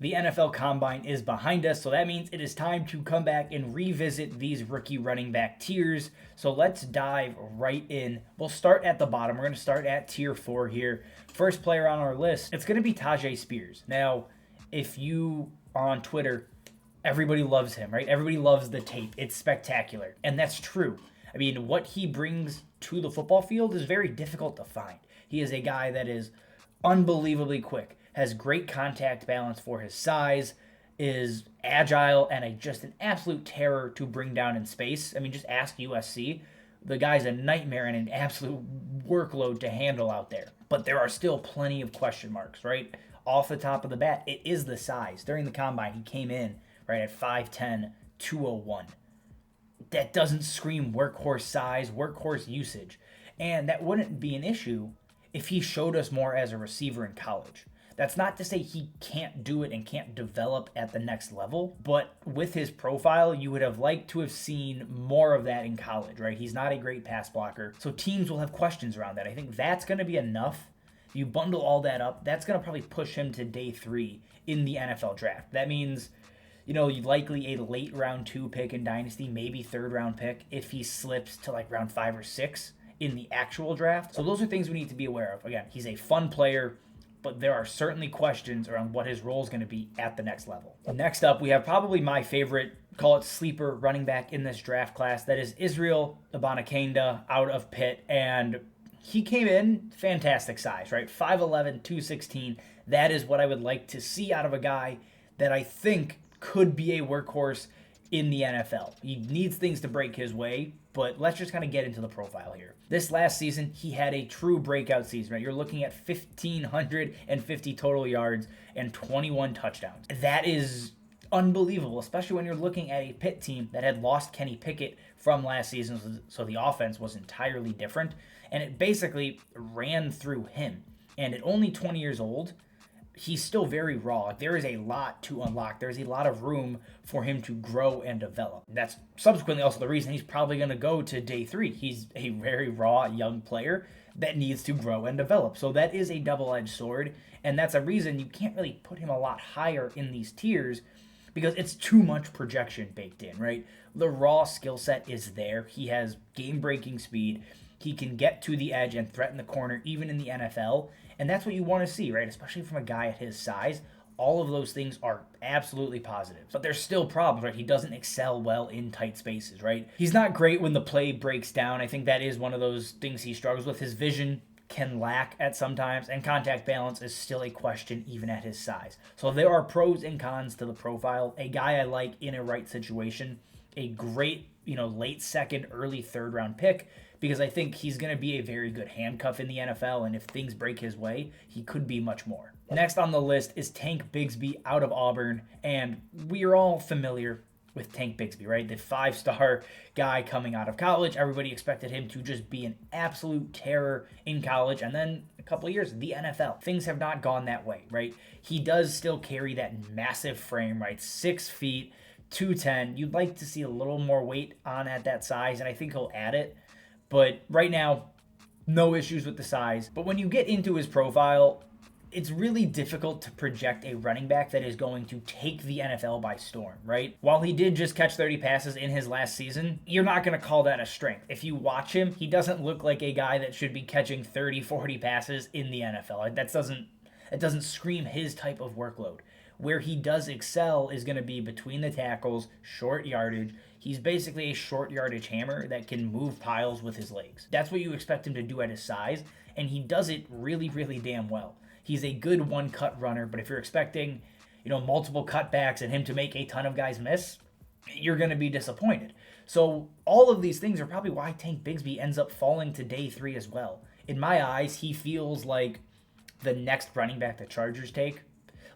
The NFL Combine is behind us, so that means it is time to come back and revisit these rookie running back tiers. So let's dive right in. We'll start at the bottom. We're going to start at tier 4 here. First player on our list, it's going to be Tyjae Spears. Now, if you are on Twitter, everybody loves him, right? Everybody loves the tape. It's spectacular. And that's true. I mean, what he brings to the football field is very difficult to find. He is a guy that is unbelievably quick, has great contact balance for his size, is agile, and just an absolute terror to bring down in space. I mean, just ask USC. The guy's a nightmare and an absolute workload to handle out there. But there are still plenty of question marks, right? Off the top of the bat, it is the size. During the combine, he came in right at 5'10", 201. That doesn't scream workhorse size, workhorse usage. And that wouldn't be an issue if he showed us more as a receiver in college. That's not to say he can't do it and can't develop at the next level, but with his profile, you would have liked to have seen more of that in college, right? He's not a great pass blocker, so teams will have questions around that. I think that's going to be enough. If you bundle all that up, that's going to probably push him to day 3 in the NFL draft. That means, likely a late round 2 pick in Dynasty, maybe 3rd round pick if he slips to like round 5 or 6 in the actual draft. So those are things we need to be aware of. Again, he's a fun player, but there are certainly questions around what his role is going to be at the next level. Next up, we have probably my favorite, call it sleeper running back in this draft class. That is Israel Abanikanda out of Pitt. And he came in fantastic size, right? 5'11", 216. That is what I would like to see out of a guy that I think could be a workhorse in the NFL. He needs things to break his way, but let's just kind of get into the profile here. This last season, he had a true breakout season, right? You're looking at 1,550 total yards and 21 touchdowns. That is unbelievable, especially when you're looking at a Pitt team that had lost Kenny Pickett from last season, so the offense was entirely different, and it basically ran through him. And at only 20 years old, he's still very raw. There is a lot to unlock. There's a lot of room for him to grow and develop. That's subsequently also the reason he's probably going to go to day 3. He's a very raw young player that needs to grow and develop. So that is a double-edged sword, and that's a reason you can't really put him a lot higher in these tiers because it's too much projection baked in, right? The raw skill set is there. He has game-breaking speed. He can get to the edge and threaten the corner even in the NFL. And that's what you want to see, right? Especially from a guy at his size. All of those things are absolutely positive. But there's still problems, right? He doesn't excel well in tight spaces, right? He's not great when the play breaks down. I think that is one of those things he struggles with. His vision can lack at sometimes, and contact balance is still a question even at his size. So there are pros and cons to the profile. A guy I like in a right situation, a great, late 2nd, early 3rd round pick, because I think he's going to be a very good handcuff in the NFL, and if things break his way, he could be much more. Next on the list is Tank Bigbsy out of Auburn, and we are all familiar with Tank Bigbsy, right? The 5-star guy coming out of college. Everybody expected him to just be an absolute terror in college, and then a couple of years, the NFL. Things have not gone that way, right? He does still carry that massive frame, right? 6 feet, 210. You'd like to see a little more weight on at that size, and I think he'll add it. But right now, no issues with the size. But when you get into his profile, it's really difficult to project a running back that is going to take the NFL by storm, right? While he did just catch 30 passes in his last season, you're not going to call that a strength. If you watch him, he doesn't look like a guy that should be catching 30, 40 passes in the NFL. That doesn't scream his type of workload. Where he does excel is going to be between the tackles, short yardage. He's basically a short yardage hammer that can move piles with his legs. That's what you expect him to do at his size, and he does it really, really damn well. He's a good one-cut runner, but if you're expecting, multiple cutbacks and him to make a ton of guys miss, you're going to be disappointed. So all of these things are probably why Tank Bigbsy ends up falling to day 3 as well. In my eyes, he feels like the next running back the Chargers take.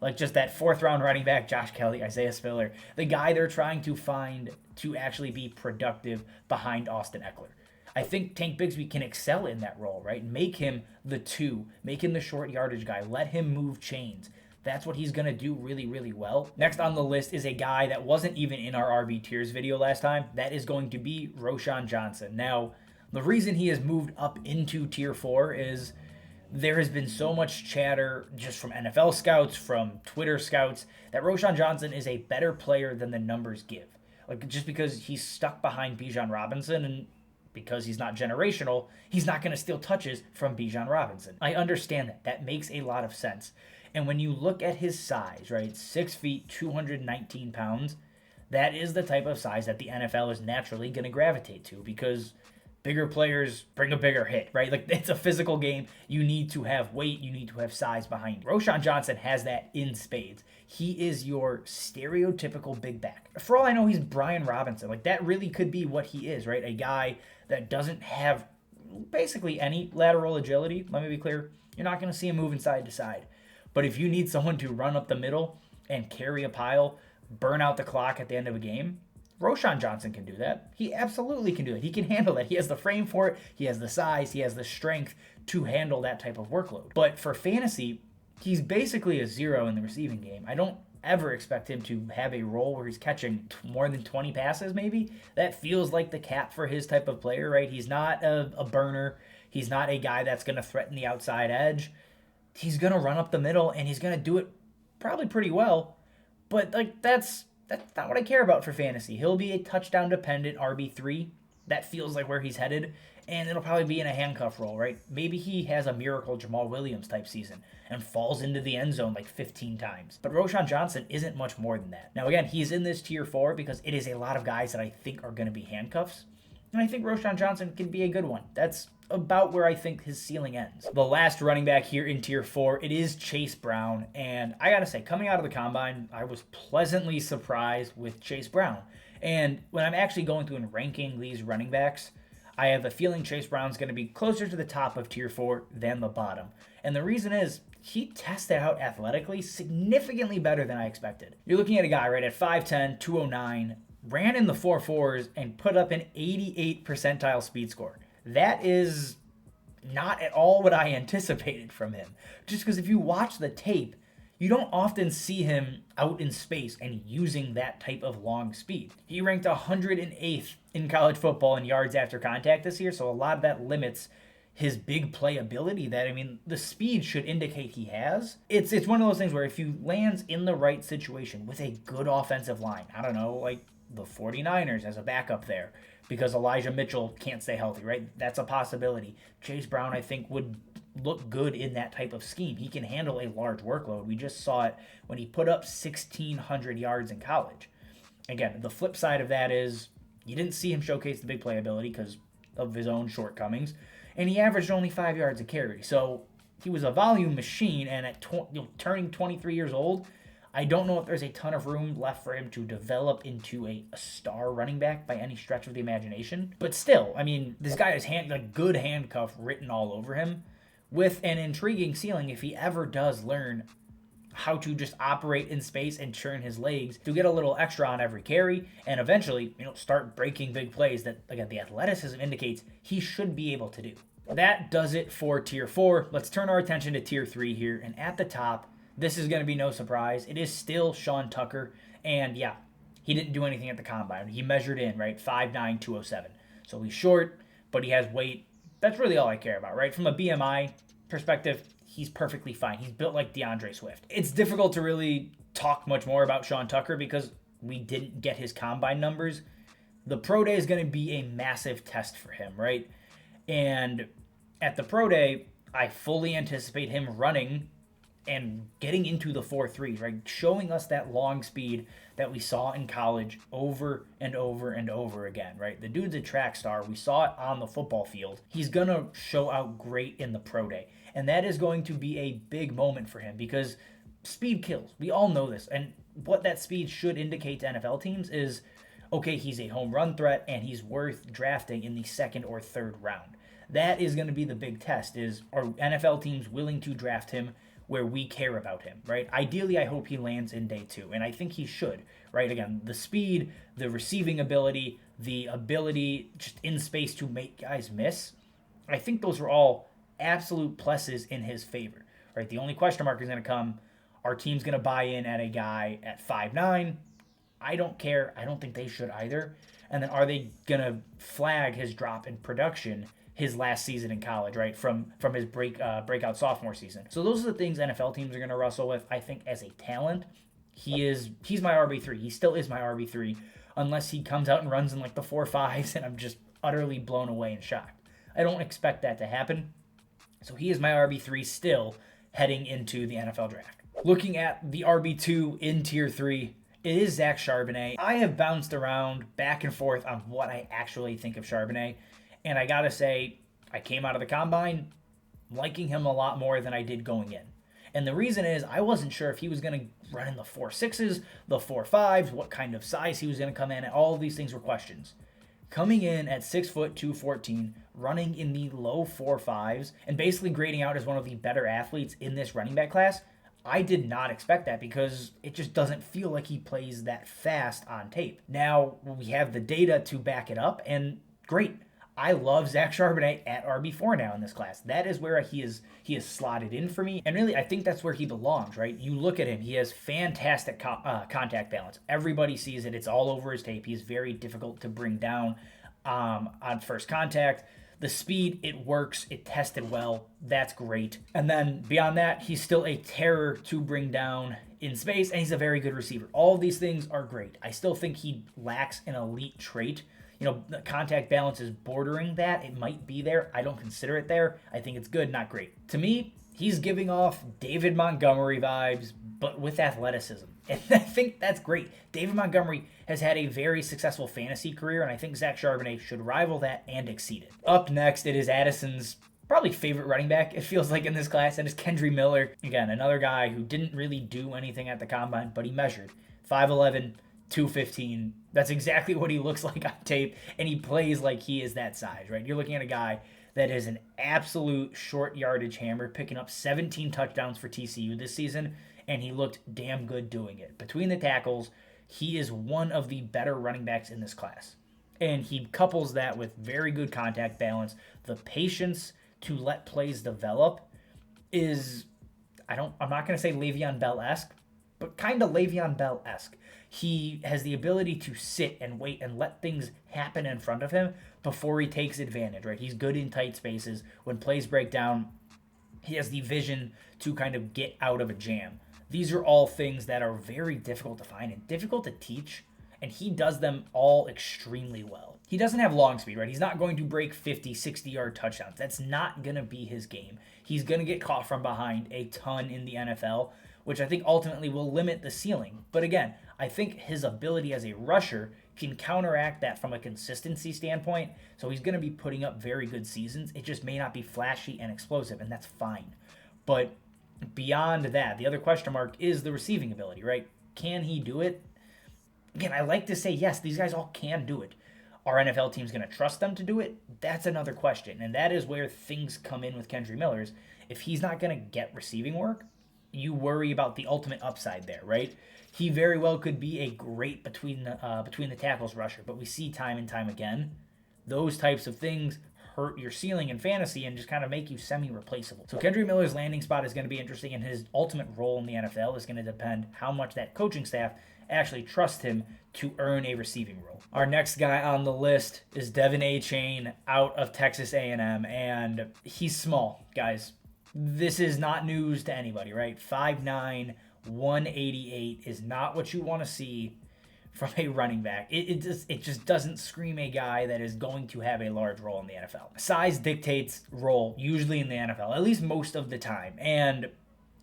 Like just that 4th-round running back, Josh Kelley, Isaiah Spiller, the guy they're trying to find to actually be productive behind Austin Eckler. I think Tank Bigbsy can excel in that role, right? Make him the 2, make him the short yardage guy, let him move chains. That's what he's going to do really, really well. Next on the list is a guy that wasn't even in our RB tiers video last time. That is going to be Roschon Johnson. Now, the reason he has moved up into tier 4 is There has been so much chatter just from NFL scouts, from Twitter scouts, that Roschon Johnson is a better player than the numbers give. Like, just because he's stuck behind Bijan Robinson and because he's not generational, he's not going to steal touches from Bijan Robinson. I understand that. That makes a lot of sense. And when you look at his size, right, 6 feet, 219 pounds, that is the type of size that the NFL is naturally going to gravitate to because bigger players bring a bigger hit, right? Like, it's a physical game. You need to have weight. You need to have size behind you. Roschon Johnson has that in spades. He is your stereotypical big back. For all I know, he's Brian Robinson. Like, that really could be what he is, right? A guy that doesn't have basically any lateral agility. Let me be clear. You're not going to see him moving side to side. But if you need someone to run up the middle and carry a pile, burn out the clock at the end of a game, Roschon Johnson can do that. He absolutely can do it. He can handle that. He has the frame for it. He has the size. He has the strength to handle that type of workload. But for fantasy, he's basically a zero in the receiving game. I don't ever expect him to have a role where he's catching more than 20 passes, maybe. That feels like the cap for his type of player, right? He's not a burner. He's not a guy that's going to threaten the outside edge. He's going to run up the middle, and he's going to do it probably pretty well. But, like, that's not what I care about for fantasy. He'll be a touchdown-dependent RB3. That feels like where he's headed. And it'll probably be in a handcuff role, right? Maybe he has a miracle Jamal Williams type season and falls into the end zone like 15 times. But Roschon Johnson isn't much more than that. Now, again, he's in this tier 4 because it is a lot of guys that I think are going to be handcuffs. And I think Roschon Johnson can be a good one. That's about where I think his ceiling ends. The last running back here in tier 4, it is Chase Brown. And I got to say, coming out of the combine, I was pleasantly surprised with Chase Brown. And when I'm actually going through and ranking these running backs, I have a feeling Chase Brown's going to be closer to the top of tier 4 than the bottom. And the reason is he tested out athletically significantly better than I expected. You're looking at a guy, right, at 5'10", 209, ran in the 4.4s and put up an 88 percentile speed score. That is not at all what I anticipated from him. Just because if you watch the tape, you don't often see him out in space and using that type of long speed. He ranked 108th in college football in yards after contact this year, so a lot of that limits his big play ability that, I mean, the speed should indicate he has. It's one of those things where if he lands in the right situation with a good offensive line, I don't know, like the 49ers as a backup there, because Elijah Mitchell can't stay healthy, right? That's a possibility. Chase Brown, I think, would look good in that type of scheme. He can handle a large workload. We just saw it when he put up 1,600 yards in college. Again, the flip side of that is you didn't see him showcase the big playability because of his own shortcomings, and he averaged only 5 yards a carry. So he was a volume machine, and at turning 23 years old, I don't know if there's a ton of room left for him to develop into a star running back by any stretch of the imagination. But still, I mean, this guy has good handcuff written all over him with an intriguing ceiling if he ever does learn how to just operate in space and churn his legs to get a little extra on every carry and eventually, start breaking big plays that, again, the athleticism indicates he should be able to do. That does it for tier 4. Let's turn our attention to tier 3 here. And at the top, this is going to be no surprise. It is still Sean Tucker. And yeah, he didn't do anything at the combine. He measured in, right? 5'9", 207. So he's short, but he has weight. That's really all I care about, right? From a BMI perspective, he's perfectly fine. He's built like DeAndre Swift. It's difficult to really talk much more about Sean Tucker because we didn't get his combine numbers. The pro day is going to be a massive test for him, right? And at the pro day, I fully anticipate him running and getting into the 4.3s, right? Showing us that long speed that we saw in college over and over and over again, right? The dude's a track star. We saw it on the football field. He's going to show out great in the pro day. And that is going to be a big moment for him because speed kills. We all know this. And what that speed should indicate to NFL teams is, okay, he's a home run threat and he's worth drafting in the 2nd or 3rd round. That is going to be the big test is, are NFL teams willing to draft him where we care about him, right? Ideally, I hope he lands in day 2, and I think he should, right? Again, the speed, the receiving ability, the ability just in space to make guys miss, I think those are all absolute pluses in his favor, right? The only question mark is going to come, are teams going to buy in at a guy at 5'9"? I don't care. I don't think they should either. And then are they going to flag his drop in production his last season in college, right? From his breakout sophomore season. So those are the things NFL teams are going to wrestle with. I think as a talent, he's my RB3. He still is my RB3, unless he comes out and runs in like the 4.5s, and I'm just utterly blown away and shocked. I don't expect that to happen. So he is my RB3 still heading into the NFL draft. Looking at the RB2 in tier 3, it is Zach Charbonnet. I have bounced around back and forth on what I actually think of Charbonnet. And I gotta say, I came out of the combine liking him a lot more than I did going in. And the reason is I wasn't sure if he was going to run in the 4.6s, the 4.5s, what kind of size he was going to come in at. All of these things were questions. Coming in at 6 foot 214, running in the low 4.5s, and basically grading out as one of the better athletes in this running back class, I did not expect that because it just doesn't feel like he plays that fast on tape. Now, we have the data to back it up, and great. I love Zach Charbonnet at RB4 now in this class. That is where he is slotted in for me. And really, I think that's where he belongs, right? You look at him, he has fantastic contact balance. Everybody sees it. It's all over his tape. He's very difficult to bring down on first contact. The speed, it works. It tested well. That's great. And then beyond that, he's still a terror to bring down in space, and he's a very good receiver. All of these things are great. I still think he lacks an elite trait. You know, the contact balance is bordering that. It might be there. I don't consider it there. I think it's good, not great. To me, he's giving off David Montgomery vibes, but with athleticism. And I think that's great. David Montgomery has had a very successful fantasy career, and I think Zach Charbonnet should rival that and exceed it. Up next, it is Addison's probably favorite running back, it feels like, in this class, and it's Kendre Miller. Again, another guy who didn't really do anything at the combine, but he measured 5'11", 215. That's exactly what he looks like on tape, and he plays like he is that size, right? You're looking at a guy that is an absolute short yardage hammer, picking up 17 touchdowns for TCU this season, and he looked damn good doing it. Between the tackles, he is one of the better running backs in this class. And he couples that with very good contact balance. The patience to let plays develop is, I'm not going to say Le'Veon Bell-esque, but kind of Le'Veon Bell-esque. He has the ability to sit and wait and let things happen in front of him before he takes advantage, right? He's good in tight spaces. When plays break down, he has the vision to kind of get out of a jam. These are all things that are very difficult to find and difficult to teach, and he does them all extremely well. He doesn't have long speed, right? He's not going to break 50, 60-yard touchdowns. That's not going to be his game. He's going to get caught from behind a ton in the NFL, which I think ultimately will limit the ceiling. But again, I think his ability as a rusher can counteract that from a consistency standpoint. So he's going to be putting up very good seasons. It just may not be flashy and explosive, and that's fine. But beyond that, the other question mark is the receiving ability, right? Can he do it? Again, I like to say yes, these guys all can do it. Are NFL teams going to trust them to do it? That's another question. And that is where things come in with Kendre Miller's. If he's not going to get receiving work, you worry about the ultimate upside there, right? He very well could be a great between the tackles rusher, but we see time and time again, those types of things hurt your ceiling in fantasy and just kind of make you semi-replaceable. So Kendre Miller's landing spot is going to be interesting, and his ultimate role in the NFL is going to depend how much that coaching staff actually trusts him to earn a receiving role. Our next guy on the list is Devon Achane out of Texas A&M, and he's small, guys. This is not news to anybody, right? 5'9", 188 is not what you want to see from a running back. It just doesn't scream a guy that is going to have a large role in the NFL. Size dictates role, usually in the NFL, at least most of the time. And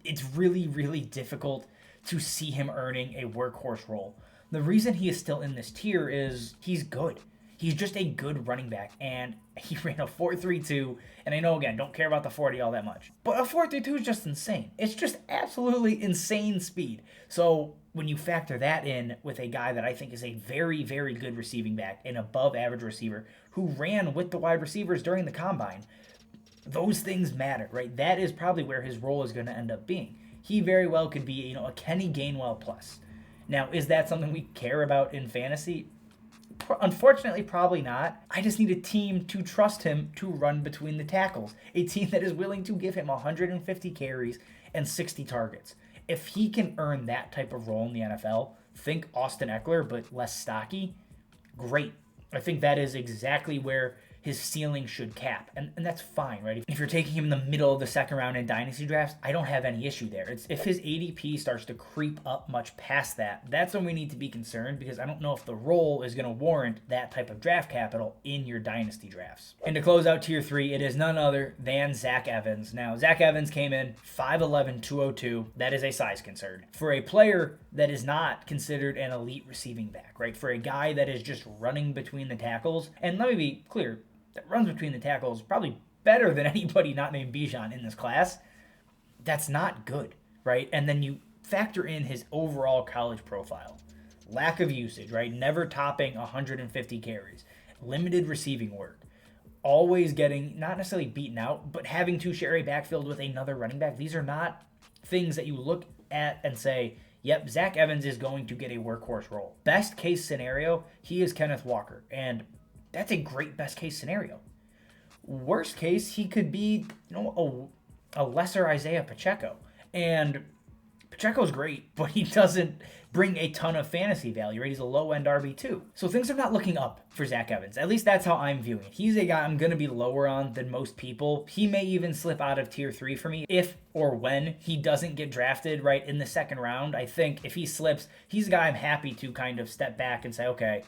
it's really, really difficult to see him earning a workhorse role. The reason he is still in this tier is he's good. He's just a good running back, and he ran a 4.32, and I know, again, don't care about the 40 all that much, but a 4.32 is just insane. It's just absolutely insane speed. So when you factor that in with a guy that I think is a very, very good receiving back, an above-average receiver who ran with the wide receivers during the combine, those things matter, right? That is probably where his role is going to end up being. He very well could be, a Kenny Gainwell plus. Now, is that something we care about in fantasy? Unfortunately, probably not. I just need a team to trust him to run between the tackles. A team that is willing to give him 150 carries and 60 targets. If he can earn that type of role in the NFL, think Austin Eckler, but less stocky, great. I think that is exactly where his ceiling should cap. And that's fine, right? If you're taking him in the middle of the second round in dynasty drafts, I don't have any issue there. It's if his ADP starts to creep up much past that, that's when we need to be concerned, because I don't know if the role is going to warrant that type of draft capital in your dynasty drafts. And to close out tier 3, it is none other than Zach Evans. Now, Zach Evans came in 5'11", 202. That is a size concern. For a player that is not considered an elite receiving back, right? For a guy that is just running between the tackles, and let me be clear, that runs between the tackles probably better than anybody not named Bijan in this class. That's not good, right? And then you factor in his overall college profile. Lack of usage, right? Never topping 150 carries. Limited receiving work. Always getting, not necessarily beaten out, but having to share a backfield with another running back. These are not things that you look at and say, yep, Zach Evans is going to get a workhorse role. Best case scenario, he is Kenneth Walker. And that's a great best case scenario. Worst case, he could be, a lesser Isaiah Pacheco. And Pacheco's great, but he doesn't bring a ton of fantasy value, right? He's a low-end RB2. So things are not looking up for Zach Evans. At least that's how I'm viewing it. He's a guy I'm going to be lower on than most people. He may even slip out of tier 3 for me if or when he doesn't get drafted right in the second round. I think if he slips, he's a guy I'm happy to kind of step back and say, okay,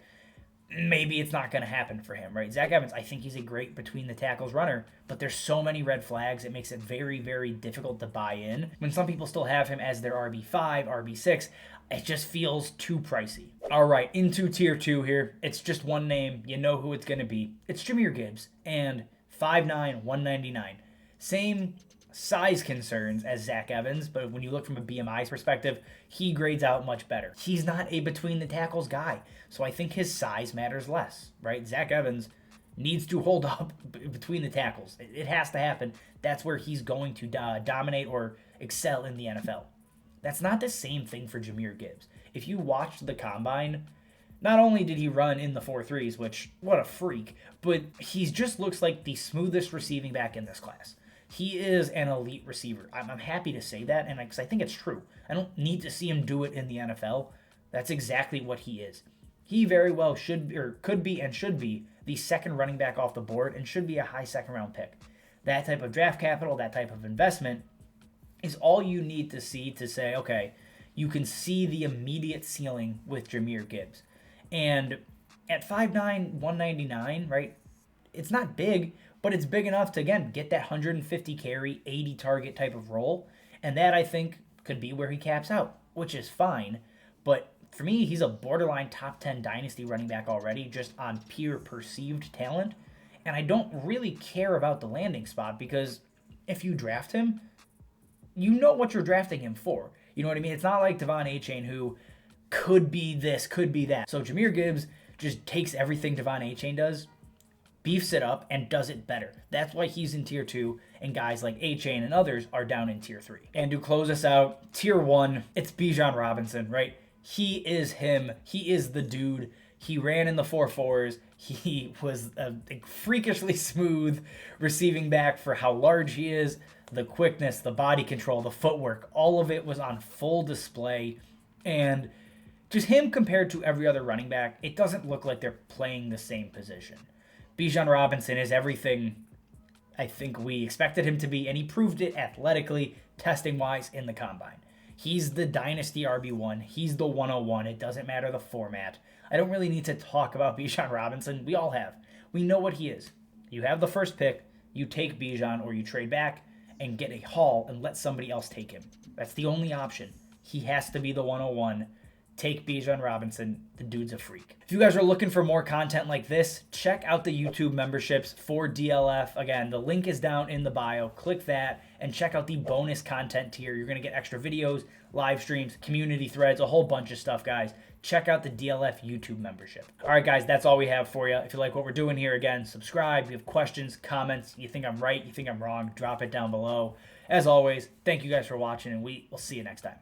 maybe it's not going to happen for him, right? Zach Evans, I think he's a great between the tackles runner, but there's so many red flags, it makes it very, very difficult to buy in. When some people still have him as their RB5, RB6, it just feels too pricey. All right, into tier 2 here. It's just one name. You know who it's going to be. It's Jahmyr Gibbs, and 5'9", 199. Same size concerns as Zach Evans, but when you look from a BMI perspective, he grades out much better. He's not a between the tackles guy, so I think his size matters less, right? Zach Evans needs to hold up between the tackles. It has to happen. That's where he's going to dominate or excel in the NFL. That's not the same thing for Jahmyr Gibbs. If you watched the combine, not only did he run in the 4.3s, which, what a freak, but he just looks like the smoothest receiving back in this class. He is an elite receiver. I'm happy to say that, and because I think it's true. I don't need to see him do it in the NFL. That's exactly what he is. He very well should, or could be and should be, the second running back off the board and should be a high second-round pick. That type of draft capital, that type of investment is all you need to see to say, okay, you can see the immediate ceiling with Jahmyr Gibbs. And at 5'9", 199, right, it's not big, but it's big enough to, again, get that 150 carry, 80 target type of role. And that, I think, could be where he caps out, which is fine. But for me, he's a borderline top 10 dynasty running back already, just on pure perceived talent. And I don't really care about the landing spot, because if you draft him, you know what you're drafting him for. You know what I mean? It's not like Devon Achane, who could be this, could be that. So Jahmyr Gibbs just takes everything Devon Achane does, beefs it up, and does it better. That's why he's in tier 2, and guys like Achane and others are down in tier 3. And to close us out, tier 1, it's Bijan Robinson, right? He is him. He is the dude. He ran in the 4.4s. He was a freakishly smooth receiving back for how large he is. The quickness, the body control, the footwork, all of it was on full display. And just him compared to every other running back, it doesn't look like they're playing the same position. Bijan Robinson is everything I think we expected him to be, and he proved it athletically, testing-wise, in the combine. He's the Dynasty RB1. He's the 101. It doesn't matter the format. I don't really need to talk about Bijan Robinson. We all have. We know what he is. You have the first pick, you take Bijan, or you trade back and get a haul and let somebody else take him. That's the only option. He has to be the 101. Take Bijan Robinson. The dude's a freak. If you guys are looking for more content like this, check out the YouTube memberships for DLF. Again, the link is down in the bio. Click that and check out the bonus content tier. You're going to get extra videos, live streams, community threads, a whole bunch of stuff, guys. Check out the DLF YouTube membership. All right, guys, that's all we have for you. If you like what we're doing here, again, subscribe. If you have questions, comments, you think I'm right, you think I'm wrong, drop it down below. As always, thank you guys for watching, and we will see you next time.